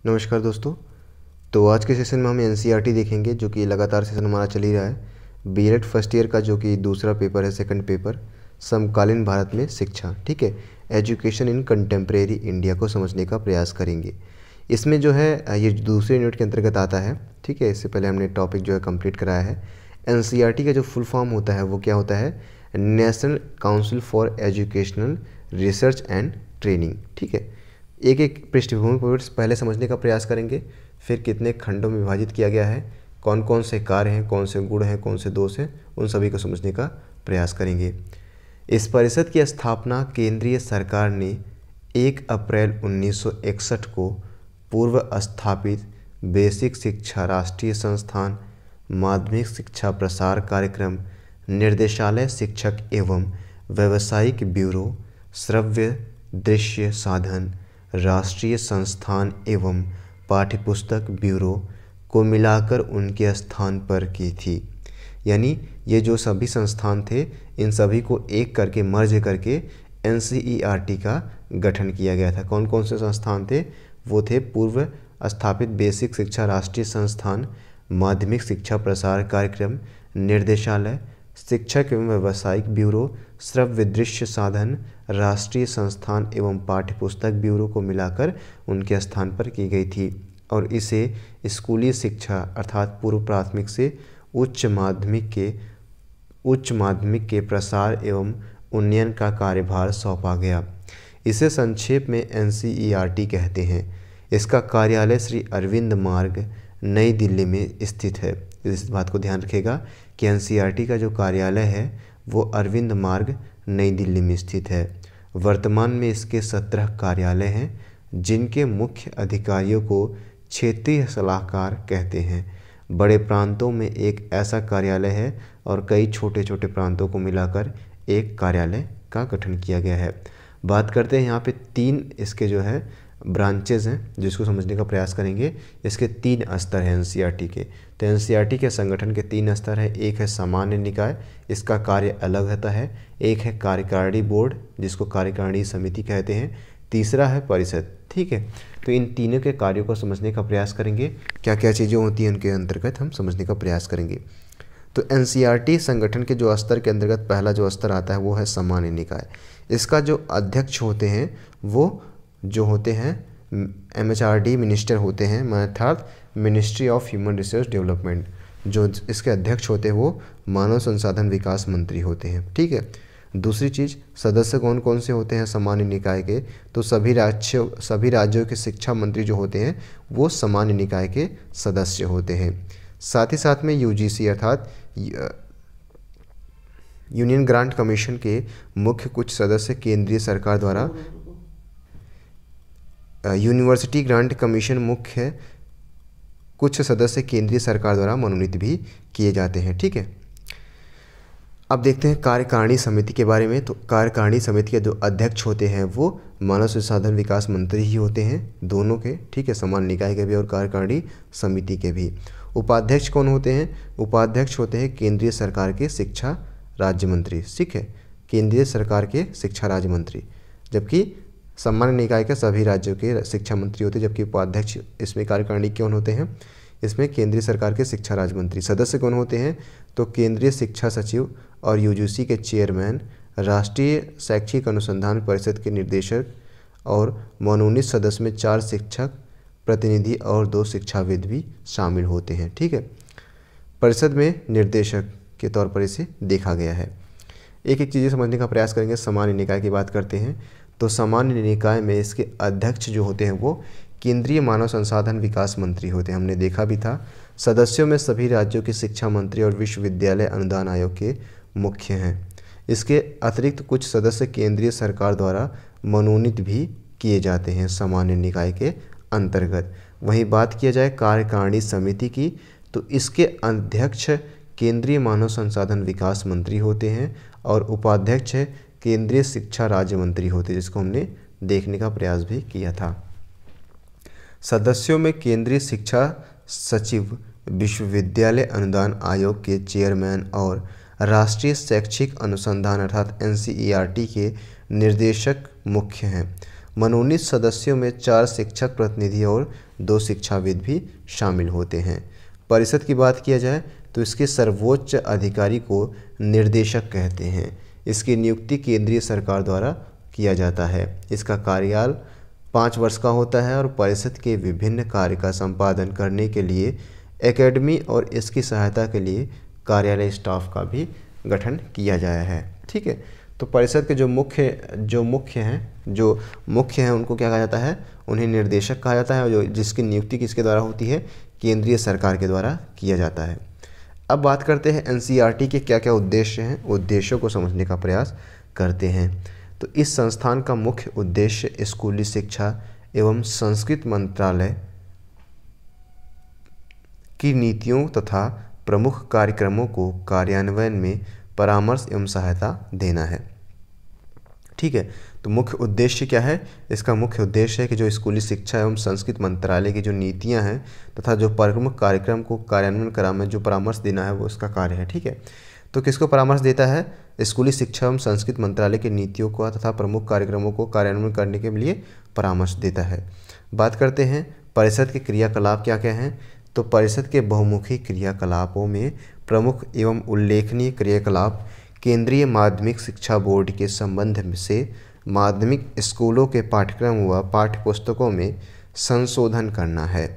नमस्कार दोस्तों। तो आज के सेशन में हम एनसीईआरटी देखेंगे, जो कि लगातार सेशन हमारा चल ही रहा है। बीएड फर्स्ट ईयर का जो कि दूसरा पेपर है, सेकंड पेपर, समकालीन भारत में शिक्षा। ठीक है, एजुकेशन इन कंटेम्प्रेरी इंडिया को समझने का प्रयास करेंगे। इसमें जो है ये दूसरे यूनिट के अंतर्गत आता है। ठीक है, इससे पहले हमने टॉपिक जो है कंप्लीट कराया है। एनसीईआरटी का जो फुल फॉर्म होता है वो क्या होता है? National council for educational research and training. ठीक है, एक एक पृष्ठभूमि पर पहले समझने का प्रयास करेंगे, फिर कितने खंडों में विभाजित किया गया है, कौन कौन से कार्य हैं, कौन से गुण हैं, कौन से दोष हैं, उन सभी को समझने का प्रयास करेंगे। इस परिषद की स्थापना केंद्रीय सरकार ने 1 अप्रैल 1961 को पूर्व स्थापित बेसिक शिक्षा राष्ट्रीय संस्थान, माध्यमिक शिक्षा प्रसार कार्यक्रम, निर्देशालय शिक्षक एवं व्यावसायिक ब्यूरो, श्रव्य दृश्य साधन, राष्ट्रीय संस्थान एवं पाठ्यपुस्तक ब्यूरो को मिलाकर उनके स्थान पर की थी। यानी ये जो सभी संस्थान थे, इन सभी को एक करके मर्ज करके एनसीईआरटी का गठन किया गया था। कौन कौन से संस्थान थे? वो थे पूर्व स्थापित बेसिक शिक्षा राष्ट्रीय संस्थान, माध्यमिक शिक्षा प्रसार कार्यक्रम, निर्देशालय शिक्षक एवं व्यावसायिक ब्यूरो, श्रव्य दृश्य साधन, राष्ट्रीय संस्थान एवं पाठ्यपुस्तक ब्यूरो को मिलाकर उनके स्थान पर की गई थी। और इसे स्कूली शिक्षा अर्थात पूर्व प्राथमिक से उच्च माध्यमिक के प्रसार एवं उन्नयन का कार्यभार सौंपा गया। इसे संक्षेप में एनसीईआरटी कहते हैं। इसका कार्यालय श्री अरविंद मार्ग, नई दिल्ली में स्थित है। इस बात को ध्यान रखिएगा कि एनसीईआरटी का जो कार्यालय है वो अरविंद मार्ग, नई दिल्ली में स्थित है। वर्तमान में इसके 17 कार्यालय हैं, जिनके मुख्य अधिकारियों को क्षेत्रीय सलाहकार कहते हैं। बड़े प्रांतों में एक ऐसा कार्यालय है और कई छोटे छोटे प्रांतों को मिलाकर एक कार्यालय का गठन किया गया है। बात करते हैं यहाँ पे 3 इसके जो है ब्रांचेज हैं, जिसको समझने का प्रयास करेंगे। इसके 3 स्तर हैं एनसीईआरटी के। तो एनसीईआरटी के संगठन के 3 स्तर हैं। एक है सामान्य निकाय, इसका कार्य अलग होता है। एक है कार्यकारिणी बोर्ड, जिसको कार्यकारिणी समिति कहते हैं। तीसरा है परिषद। ठीक है, तो इन तीनों के कार्यों को समझने का प्रयास करेंगे। क्या क्या चीज़ें होती हैं उनके अंतर्गत हम समझने का प्रयास करेंगे। तो एनसीईआरटी संगठन के जो स्तर के अंतर्गत पहला जो स्तर आता है वो है सामान्य निकाय। इसका जो अध्यक्ष होते हैं वो जो होते हैं एमएचआरडी मिनिस्टर होते हैं, अर्थात ministry of human resource development. जो इसके अध्यक्ष होते हैं वो मानव संसाधन विकास मंत्री होते हैं। ठीक है, दूसरी चीज़, सदस्य कौन कौन से होते हैं सामान्य निकाय के? तो सभी राज्यों के शिक्षा मंत्री जो होते हैं वो सामान्य निकाय के सदस्य होते हैं। साथ ही साथ में यूजीसी अर्थात यूनियन ग्रांट कमीशन के मुख्य कुछ सदस्य केंद्रीय सरकार द्वारा, यूनिवर्सिटी ग्रांट कमीशन मुख्य कुछ सदस्य केंद्रीय सरकार द्वारा मनोनीत भी किए जाते हैं। ठीक है, अब देखते हैं कार्यकारिणी समिति के बारे में। तो कार्यकारिणी समिति के जो अध्यक्ष होते हैं वो मानव संसाधन विकास मंत्री ही होते हैं, दोनों के। ठीक है, सामान्य निकाय के भी और कार्यकारिणी समिति के भी। उपाध्यक्ष कौन होते हैं? उपाध्यक्ष होते हैं केंद्रीय सरकार के शिक्षा राज्य मंत्री। ठीक है, केंद्रीय सरकार के शिक्षा राज्य मंत्री, जबकि सामान्य निकाय के सभी राज्यों के शिक्षा मंत्री होते हैं। जबकि उपाध्यक्ष इसमें कार्यकारिणी कौन होते हैं? इसमें केंद्रीय सरकार के शिक्षा राज्य मंत्री। सदस्य कौन होते हैं? तो केंद्रीय शिक्षा सचिव और यूजीसी के चेयरमैन, राष्ट्रीय शैक्षिक अनुसंधान परिषद के निर्देशक और मनोनीत सदस्य में 4 शिक्षक प्रतिनिधि और 2 शिक्षाविद भी शामिल होते हैं। ठीक है, परिषद में निर्देशक के तौर पर इसे देखा गया है। एक एक चीज़ें समझने का प्रयास करेंगे। सामान्य निकाय की बात करते हैं। तो सामान्य निकाय में इसके अध्यक्ष जो होते हैं वो केंद्रीय मानव संसाधन विकास मंत्री होते हैं, हमने देखा भी था। सदस्यों में सभी राज्यों के शिक्षा मंत्री और विश्वविद्यालय अनुदान आयोग के मुख्य हैं। इसके अतिरिक्त कुछ सदस्य केंद्रीय सरकार द्वारा मनोनीत भी किए जाते हैं सामान्य निकाय के अंतर्गत। वहीं बात किया जाए कार्यकारिणी समिति की, तो इसके अध्यक्ष केंद्रीय मानव संसाधन विकास मंत्री होते हैं और उपाध्यक्ष केंद्रीय शिक्षा राज्य मंत्री होते हैं, जिसको हमने देखने का प्रयास भी किया था। सदस्यों में केंद्रीय शिक्षा सचिव, विश्वविद्यालय अनुदान आयोग के चेयरमैन और राष्ट्रीय शैक्षिक अनुसंधान अर्थात एनसीईआरटी के निर्देशक मुख्य हैं। मनोनीत सदस्यों में 4 शिक्षक प्रतिनिधि और 2 शिक्षाविद भी शामिल होते हैं। परिषद की बात किया जाए तो इसके सर्वोच्च अधिकारी को निर्देशक कहते हैं। इसकी नियुक्ति केंद्रीय सरकार द्वारा किया जाता है। इसका कार्यकाल 5 वर्ष का होता है और परिषद के विभिन्न कार्य का संपादन करने के लिए एकेडमी और इसकी सहायता के लिए कार्यालय स्टाफ का भी गठन किया गया है। ठीक है, तो परिषद के जो मुख्य हैं उनको क्या कहा जाता है, उन्हें निर्देशक कहा जाता है, और जिसकी नियुक्ति किसके द्वारा होती है, केंद्रीय सरकार के द्वारा किया जाता है। अब बात करते हैं एनसीईआरटी के क्या क्या उद्देश्य हैं, उद्देश्यों को समझने का प्रयास करते हैं। तो इस संस्थान का मुख्य उद्देश्य स्कूली शिक्षा एवं संस्कृति मंत्रालय की नीतियों तथा प्रमुख कार्यक्रमों को कार्यान्वयन में परामर्श एवं सहायता देना है। ठीक है, तो मुख्य उद्देश्य क्या है, इसका मुख्य उद्देश्य है कि जो स्कूली शिक्षा एवं संस्कृति मंत्रालय की जो नीतियां हैं तथा जो प्रमुख कार्यक्रम को कार्यान्वयन कराने में जो परामर्श देना है वो इसका कार्य है। ठीक है, तो किसको परामर्श देता है, स्कूली शिक्षा एवं संस्कृति मंत्रालय की नीतियों को तथा प्रमुख कार्यक्रमों को कार्यान्वयन करने के लिए परामर्श देता है। बात करते हैं परिषद के क्रियाकलाप क्या क्या हैं। तो परिषद के बहुमुखी क्रियाकलापों में प्रमुख एवं उल्लेखनीय क्रियाकलाप केंद्रीय माध्यमिक शिक्षा बोर्ड के संबंध से माध्यमिक स्कूलों के पाठ्यक्रम व पाठ्यपुस्तकों में संशोधन करना है।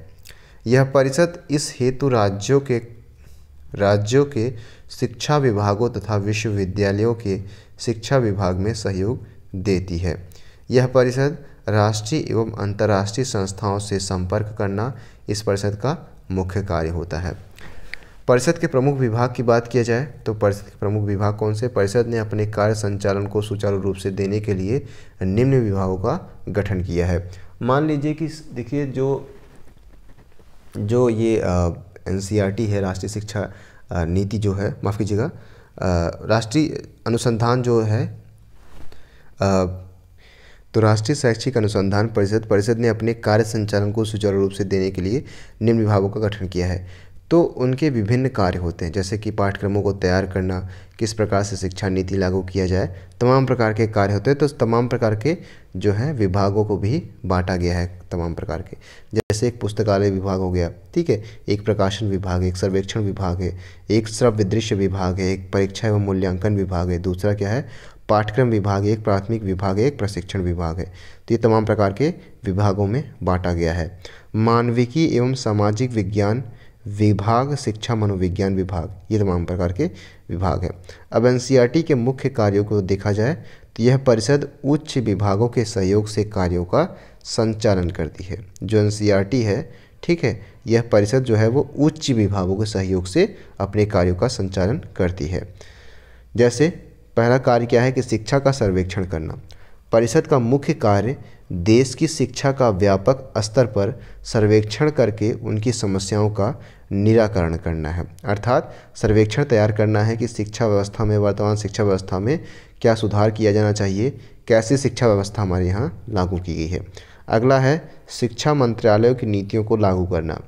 यह परिषद इस हेतु राज्यों के शिक्षा विभागों तथा विश्वविद्यालयों के शिक्षा विभाग में सहयोग देती है। यह परिषद राष्ट्रीय एवं अंतर्राष्ट्रीय संस्थाओं से संपर्क करना इस परिषद का मुख्य कार्य होता है। परिषद के प्रमुख विभाग की बात किया जाए तो परिषद के प्रमुख विभाग कौन से, परिषद ने अपने कार्य संचालन को सुचारू रूप से देने के लिए निम्न विभागों का गठन किया है। मान लीजिए कि देखिए जो ये एनसीईआरटी है, राष्ट्रीय शिक्षा नीति जो है, माफ़ कीजिएगा, राष्ट्रीय अनुसंधान जो है, तो राष्ट्रीय शैक्षिक अनुसंधान परिषद ने अपने कार्य संचालन को सुचारू रूप से देने के लिए निम्न विभागों का गठन किया है। तो उनके विभिन्न कार्य होते हैं, जैसे कि पाठ्यक्रमों को तैयार करना, किस प्रकार से शिक्षा नीति लागू किया जाए, तमाम प्रकार के कार्य होते हैं। तो तमाम प्रकार के जो है विभागों को भी बांटा गया है, तमाम प्रकार के, जैसे एक पुस्तकालय विभाग हो गया, ठीक है, एक प्रकाशन विभाग है, एक सर्वेक्षण विभाग है, एक श्रव्य दृश्य विभाग है, एक परीक्षा एवं मूल्यांकन विभाग है, दूसरा क्या है, पाठ्यक्रम विभाग है, एक प्राथमिक विभाग है, एक प्रशिक्षण विभाग है। तो ये तमाम प्रकार के विभागों में बांटा गया है। मानविकी एवं सामाजिक विज्ञान विभाग, शिक्षा मनोविज्ञान विभाग, ये तमाम प्रकार के विभाग हैं। अब एनसीईआरटी के मुख्य कार्यों को देखा जाए तो यह परिषद उच्च विभागों के सहयोग से कार्यों का संचालन करती है। जो एनसीईआरटी है, ठीक है, यह परिषद जो है वो उच्च विभागों के सहयोग से अपने कार्यों का संचालन करती है। जैसे पहला कार्य क्या है कि शिक्षा का सर्वेक्षण करना। परिषद का मुख्य कार्य देश की शिक्षा का व्यापक स्तर पर सर्वेक्षण करके उनकी समस्याओं का निराकरण करना है। अर्थात सर्वेक्षण तैयार करना है कि शिक्षा व्यवस्था में, वर्तमान शिक्षा व्यवस्था में क्या सुधार किया जाना चाहिए, कैसे शिक्षा व्यवस्था हमारे यहाँ लागू की गई है। अगला है शिक्षा मंत्रालयों की नीतियों को लागू करना।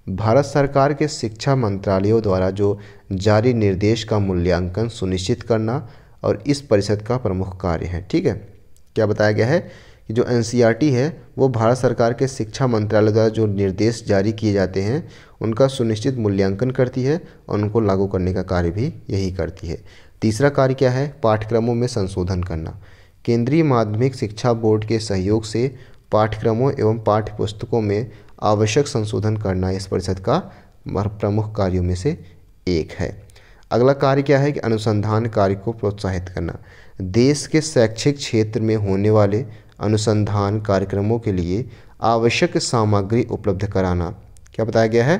भारत सरकार के शिक्षा मंत्रालयों द्वारा जो जारी निर्देश का मूल्यांकन सुनिश्चित करना और इस परिषद का प्रमुख कार्य है। ठीक है, क्या बताया गया है कि जो एनसीईआरटी है वो भारत सरकार के शिक्षा मंत्रालय द्वारा जो निर्देश जारी किए जाते हैं उनका सुनिश्चित मूल्यांकन करती है और उनको लागू करने का कार्य भी यही करती है। तीसरा कार्य क्या है, पाठ्यक्रमों में संशोधन करना। केंद्रीय माध्यमिक शिक्षा बोर्ड के सहयोग से पाठ्यक्रमों एवं पाठ्यपुस्तकों में आवश्यक संशोधन करना इस परिषद का प्रमुख कार्यों में से एक है। अगला कार्य क्या है कि अनुसंधान कार्य को प्रोत्साहित करना। देश के शैक्षिक क्षेत्र में होने वाले अनुसंधान कार्यक्रमों के लिए आवश्यक सामग्री उपलब्ध कराना। क्या बताया गया है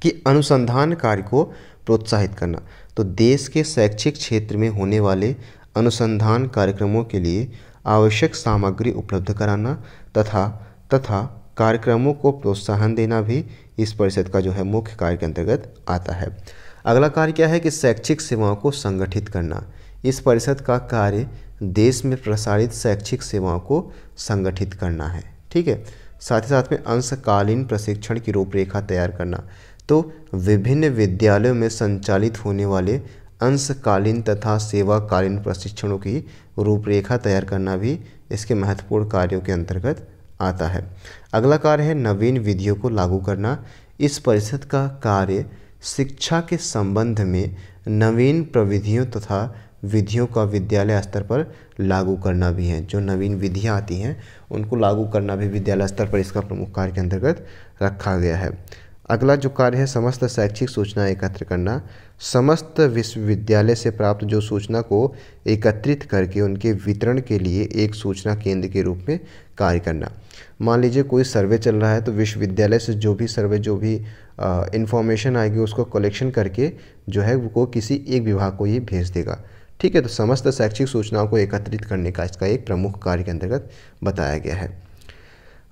कि अनुसंधान कार्य को प्रोत्साहित करना। तो देश के शैक्षिक क्षेत्र में होने वाले अनुसंधान कार्यक्रमों के लिए आवश्यक सामग्री उपलब्ध कराना तथा कार्यक्रमों को प्रोत्साहन देना भी इस परिषद का जो है मुख्य कार्य के अंतर्गत आता है। अगला कार्य क्या है कि शैक्षिक सेवाओं को संगठित करना। इस परिषद का कार्य देश में प्रसारित शैक्षिक सेवाओं को संगठित करना है। ठीक है, साथ ही साथ में अंशकालीन प्रशिक्षण की रूपरेखा तैयार करना। तो विभिन्न विद्यालयों में संचालित होने वाले अंशकालीन तथा सेवाकालीन प्रशिक्षणों की रूपरेखा तैयार करना भी इसके महत्वपूर्ण कार्यों के अंतर्गत आता है। अगला कार्य है नवीन विधियों को लागू करना। इस परिषद का कार्य शिक्षा के संबंध में नवीन प्रविधियों तथा विधियों का विद्यालय स्तर पर लागू करना भी है। जो नवीन विधियाँ आती हैं उनको लागू करना भी विद्यालय स्तर पर इसका प्रमुख कार्य के अंतर्गत रखा गया है। अगला जो कार्य है समस्त शैक्षिक सूचना एकत्र करना। समस्त विश्वविद्यालय से प्राप्त जो सूचना को एकत्रित करके उनके वितरण के लिए एक सूचना केंद्र के रूप में कार्य करना। मान लीजिए कोई सर्वे चल रहा है तो विश्वविद्यालय से जो भी इंफॉर्मेशन आएगी उसको कलेक्शन करके जो है वो किसी एक विभाग को ये भेज देगा। ठीक है, तो समस्त शैक्षिक सूचनाओं को एकत्रित करने का इसका एक प्रमुख कार्य के अंतर्गत बताया गया है।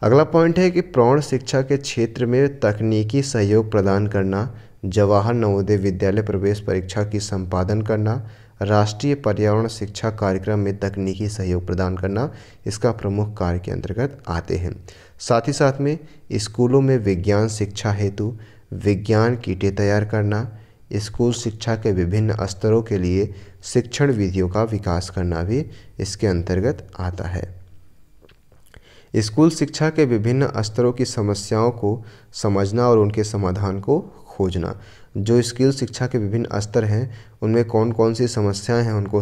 अगला पॉइंट है कि प्रौढ़ शिक्षा के क्षेत्र में तकनीकी सहयोग प्रदान करना, जवाहर नवोदय विद्यालय प्रवेश परीक्षा की संपादन करना, राष्ट्रीय पर्यावरण शिक्षा कार्यक्रम में तकनीकी सहयोग प्रदान करना इसका प्रमुख कार्य के अंतर्गत आते हैं। साथ ही साथ में स्कूलों में विज्ञान शिक्षा हेतु विज्ञान किटें तैयार करना, स्कूल शिक्षा के विभिन्न स्तरों के लिए शिक्षण विधियों का विकास करना भी इसके अंतर्गत आता है। स्कूल शिक्षा के विभिन्न स्तरों की समस्याओं को समझना और उनके समाधान को खोजना। जो स्कूल शिक्षा के विभिन्न स्तर हैं उनमें कौन कौन सी समस्याएं हैं उनको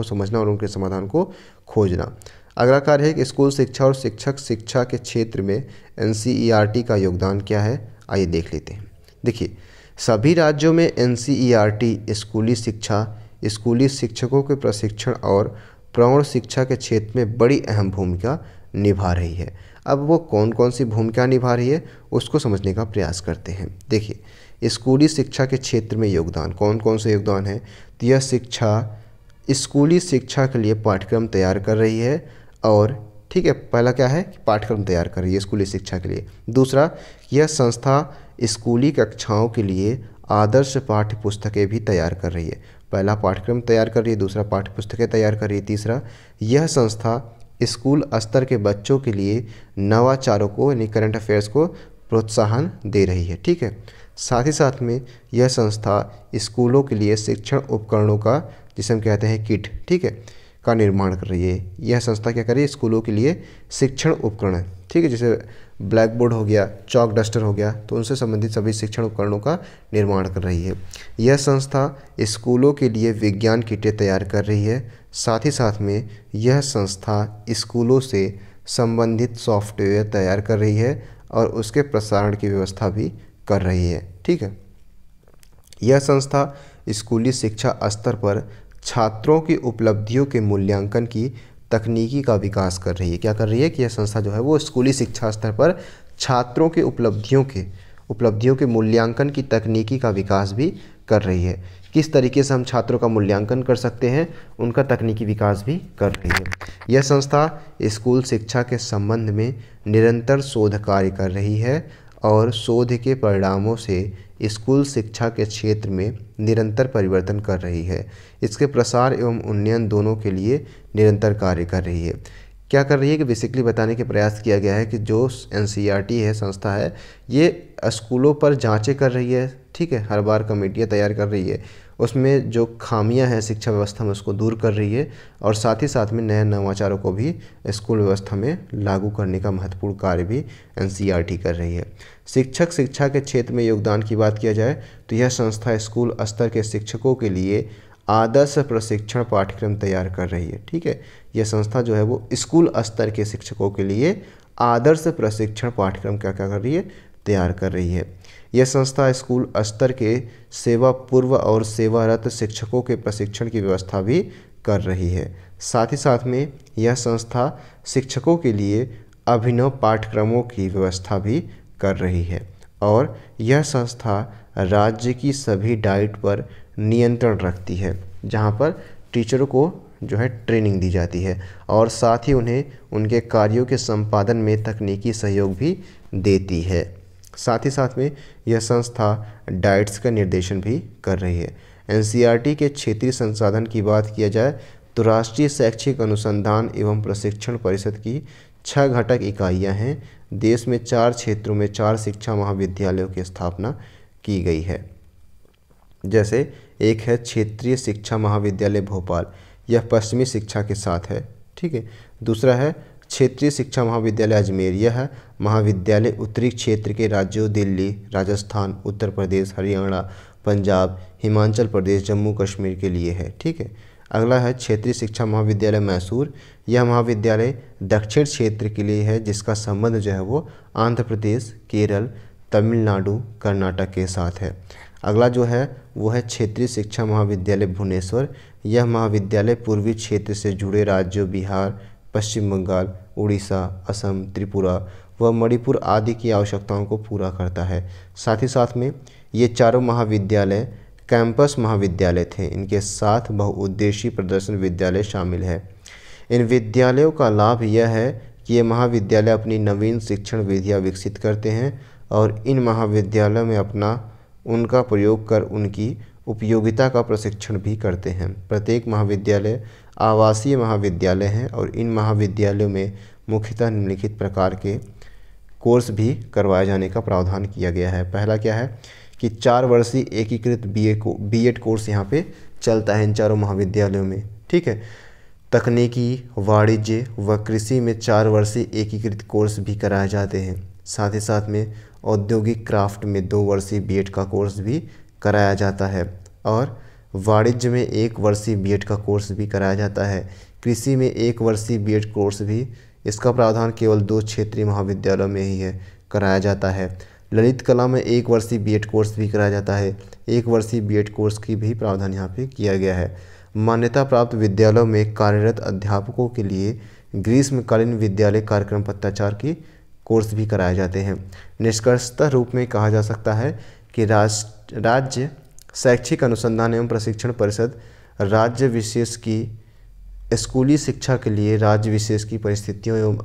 समझना और उनके समाधान को खोजना। अगला कार्य है कि स्कूल शिक्षा और शिक्षक शिक्षा के क्षेत्र में NCERT का योगदान क्या है, आइए देख लेते हैं। देखिए, सभी राज्यों में NCERT स्कूली शिक्षा, स्कूली शिक्षकों के प्रशिक्षण और प्रौढ़ शिक्षा के क्षेत्र में बड़ी अहम भूमिका निभा रही है। अब वो कौन कौन सी भूमिका निभा रही है उसको समझने का प्रयास करते हैं। देखिए, स्कूली शिक्षा के क्षेत्र में योगदान कौन कौन से योगदान है, तो यह शिक्षा स्कूली शिक्षा के लिए पाठ्यक्रम तैयार कर रही है और ठीक है, पहला क्या है, पाठ्यक्रम तैयार कर रही है स्कूली शिक्षा के लिए। दूसरा, यह संस्था स्कूली कक्षाओं के लिए आदर्श पाठ्य पुस्तकें भी तैयार कर रही है। पहला पाठ्यक्रम तैयार कर रही है, दूसरा पाठ्य पुस्तकें तैयार कर रही है। तीसरा, यह संस्था स्कूल स्तर के बच्चों के लिए नवाचारों को यानी करंट अफेयर्स को प्रोत्साहन दे रही है। ठीक है, साथ ही साथ में यह संस्था स्कूलों के लिए शिक्षण उपकरणों का, जिसे हम कहते हैं किट, ठीक है, का निर्माण कर रही है। यह संस्था क्या कर रही है, स्कूलों के लिए शिक्षण उपकरण, ठीक है, जैसे ब्लैक बोर्ड हो गया, चॉक डस्टर हो गया, तो उनसे संबंधित सभी शिक्षण उपकरणों का निर्माण कर रही है। यह संस्था स्कूलों के लिए विज्ञान किटें तैयार कर रही है। साथ ही साथ में यह संस्था स्कूलों से संबंधित सॉफ्टवेयर तैयार कर रही है और उसके प्रसारण की व्यवस्था भी कर रही है। ठीक है, यह संस्था स्कूली शिक्षा स्तर पर छात्रों की उपलब्धियों के मूल्यांकन की तकनीकी का विकास कर रही है। क्या कर रही है कि यह संस्था जो है वो स्कूली शिक्षा स्तर पर छात्रों के उपलब्धियों के मूल्यांकन की तकनीकी का विकास भी कर रही है। किस तरीके से हम छात्रों का मूल्यांकन कर सकते हैं, उनका तकनीकी विकास भी कर रही है। यह संस्था स्कूल शिक्षा के संबंध में निरंतर शोध कार्य कर रही है और शोध के परिणामों से स्कूल शिक्षा के क्षेत्र में निरंतर परिवर्तन कर रही है। इसके प्रसार एवं उन्नयन दोनों के लिए निरंतर कार्य कर रही है। क्या कर रही है कि बेसिकली बताने के प्रयास किया गया है कि जो NCERT है संस्था है, ये स्कूलों पर जांचें कर रही है। ठीक है, हर बार कमेटियाँ तैयार कर रही है, उसमें जो खामियां हैं शिक्षा व्यवस्था में उसको दूर कर रही है और साथ ही साथ में नए नवाचारों को भी स्कूल व्यवस्था में लागू करने का महत्वपूर्ण कार्य भी NCERT कर रही है। शिक्षक शिक्षा के क्षेत्र में योगदान की बात किया जाए तो यह संस्था स्कूल स्तर के शिक्षकों के लिए आदर्श प्रशिक्षण पाठ्यक्रम तैयार कर रही है। ठीक है, यह संस्था जो है वो स्कूल स्तर के शिक्षकों के लिए आदर्श प्रशिक्षण पाठ्यक्रम क्या कर रही है, तैयार कर रही है। यह संस्था स्कूल स्तर के सेवा पूर्व और सेवारत शिक्षकों के प्रशिक्षण की व्यवस्था भी कर रही है। साथ ही साथ में यह संस्था शिक्षकों के लिए अभिनव पाठ्यक्रमों की व्यवस्था भी कर रही है और यह संस्था राज्य की सभी डाइट पर नियंत्रण रखती है, जहां पर टीचरों को जो है ट्रेनिंग दी जाती है और साथ ही उन्हें उनके कार्यों के संपादन में तकनीकी सहयोग भी देती है। साथ ही साथ में यह संस्था डाइट्स का निर्देशन भी कर रही है। NCERT के क्षेत्रीय संसाधन की बात किया जाए तो राष्ट्रीय शैक्षिक अनुसंधान एवं प्रशिक्षण परिषद की 6 घटक इकाइयां हैं। देश में 4 क्षेत्रों में 4 शिक्षा महाविद्यालयों की स्थापना की गई है। जैसे एक है क्षेत्रीय शिक्षा महाविद्यालय भोपाल, यह पश्चिमी शिक्षा के साथ है। ठीक है, दूसरा है क्षेत्रीय शिक्षा महाविद्यालय अजमेर, यह है महाविद्यालय उत्तरी क्षेत्र के राज्यों दिल्ली, राजस्थान, उत्तर प्रदेश, हरियाणा, पंजाब, हिमाचल प्रदेश, जम्मू कश्मीर के लिए है। ठीक है। अगला है क्षेत्रीय शिक्षा महाविद्यालय मैसूर, यह महाविद्यालय दक्षिण क्षेत्र के लिए है जिसका संबंध जो है वो आंध्र प्रदेश, केरल, तमिलनाडु, कर्नाटक के साथ है। अगला जो है वो है क्षेत्रीय शिक्षा महाविद्यालय भुवनेश्वर, यह महाविद्यालय पूर्वी क्षेत्र से जुड़े राज्यों बिहार, पश्चिम बंगाल, उड़ीसा, असम, त्रिपुरा व मणिपुर आदि की आवश्यकताओं को पूरा करता है। साथ ही साथ में ये चारों महाविद्यालय कैंपस महाविद्यालय थे, इनके साथ बहुउद्देशीय प्रदर्शन विद्यालय शामिल है। इन विद्यालयों का लाभ यह है कि ये महाविद्यालय अपनी नवीन शिक्षण विधियाँ विकसित करते हैं और इन महाविद्यालयों में उनका प्रयोग कर उनकी उपयोगिता का प्रशिक्षण भी करते हैं। प्रत्येक महाविद्यालय आवासीय महाविद्यालय हैं और इन महाविद्यालयों में मुख्यतः निम्नलिखित प्रकार के कोर्स भी करवाए जाने का प्रावधान किया गया है। पहला क्या है कि 4 वर्षीय एकीकृत बीएड कोर्स यहाँ पे चलता है इन चारों महाविद्यालयों में। ठीक है। तकनीकी, वाणिज्य व कृषि में 4 वर्षीय एकीकृत कोर्स भी कराए जाते हैं। साथ ही साथ में औद्योगिक क्राफ्ट में 2 वर्षीय बीएड का कोर्स भी कराया जाता है और वाणिज्य में 1 वर्षीय बीएड का कोर्स भी कराया जाता है। कृषि में 1 वर्षीय बीएड कोर्स भी, इसका प्रावधान केवल 2 क्षेत्रीय महाविद्यालयों में ही है, कराया जाता है। ललित कला में 1 वर्षीय बीएड कोर्स भी कराया जाता है। 1 वर्षीय बीएड कोर्स की भी प्रावधान यहाँ पे किया गया है। मान्यता प्राप्त विद्यालयों में कार्यरत अध्यापकों के लिए ग्रीष्मकालीन विद्यालय कार्यक्रम पत्राचार की कोर्स भी कराए जाते हैं। निष्कर्षतः रूप में कहा जा सकता है कि राज्य शैक्षिक अनुसंधान एवं प्रशिक्षण परिषद राज्य विशेष की स्कूली शिक्षा के लिए राज्य विशेष की परिस्थितियों एवं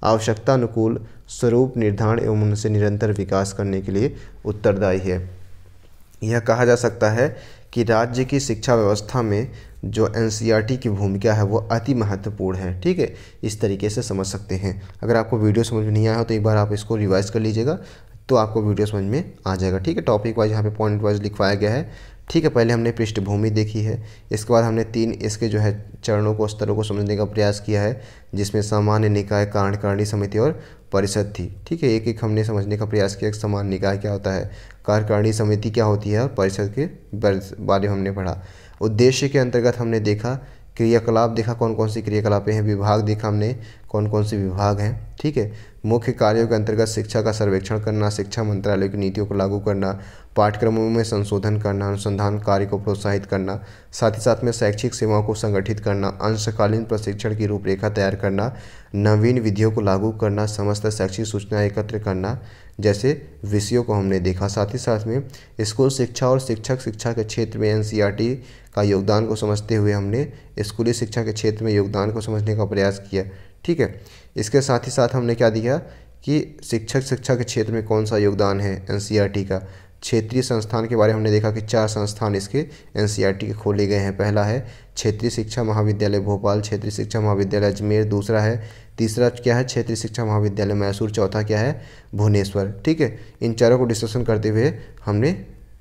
आवश्यकता अनुकूल स्वरूप निर्धारण एवं उनसे निरंतर विकास करने के लिए उत्तरदायी है। यह कहा जा सकता है कि राज्य की शिक्षा व्यवस्था में जो एनसीईआरटी की भूमिका है वो अति महत्वपूर्ण है। ठीक है। इस तरीके से समझ सकते हैं। अगर आपको वीडियो समझ में नहीं आया हो तो एक बार आप इसको रिवाइज कर लीजिएगा तो आपको वीडियो समझ में आ जाएगा। ठीक है। टॉपिक वाइज यहाँ पे पॉइंट वाइज लिखवाया गया है। ठीक है। पहले हमने पृष्ठभूमि देखी है, इसके बाद हमने 3 इसके जो है चरणों को, स्तरों को समझने का प्रयास किया है जिसमें सामान्य निकाय, कार्यकारिणी समिति और परिषद थी। ठीक है। एक एक हमने समझने का प्रयास किया। सामान्य निकाय क्या होता है, कार्यकारिणी समिति क्या होती है और परिषद के बारे में हमने पढ़ा। उद्देश्य के अंतर्गत हमने देखा, क्रियाकलाप देखा, कौन कौन सी क्रियाकलापें हैं, विभाग देखा हमने कौन कौन से विभाग हैं। ठीक है। मुख्य कार्यों के अंतर्गत शिक्षा का सर्वेक्षण करना, शिक्षा मंत्रालय की नीतियों को लागू करना, पाठ्यक्रमों में संशोधन करना, अनुसंधान कार्य को प्रोत्साहित करना, साथ ही साथ में शैक्षिक सेवाओं को संगठित करना, अंशकालीन प्रशिक्षण की रूपरेखा तैयार करना, नवीन विधियों को लागू करना, समस्त शैक्षिक सूचना एकत्र करना जैसे विषयों को हमने देखा। साथ ही साथ में स्कूल शिक्षा और शिक्षक शिक्षा के क्षेत्र में एनसीईआरटी का योगदान को समझते हुए हमने स्कूली शिक्षा के क्षेत्र में योगदान को समझने का प्रयास किया। ठीक है। इसके साथ ही साथ हमने क्या दिया कि शिक्षक शिक्षा के क्षेत्र में कौन सा योगदान है एनसीईआरटी का। क्षेत्रीय संस्थान के बारे में हमने देखा कि 4 संस्थान इसके एनसीईआरटी के खोले गए हैं। पहला है क्षेत्रीय शिक्षा महाविद्यालय भोपाल, क्षेत्रीय शिक्षा महाविद्यालय अजमेर, तीसरा क्या है क्षेत्रीय शिक्षा महाविद्यालय मैसूर, चौथा क्या है भुवनेश्वर। ठीक है। इन चारों को डिस्कशन करते हुए हमने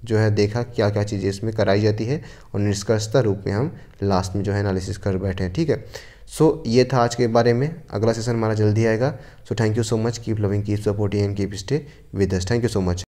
जो है देखा क्या क्या चीज़ें इसमें कराई जाती है और निष्कर्षता रूप में हम लास्ट में जो है एनालिसिस कर बैठे हैं। ठीक है। सो ये था आज के बारे में। अगला सेशन हमारा जल्दी आएगा। So thank you so much, keep loving, keep supporting and keep stay with us. Thank you so much.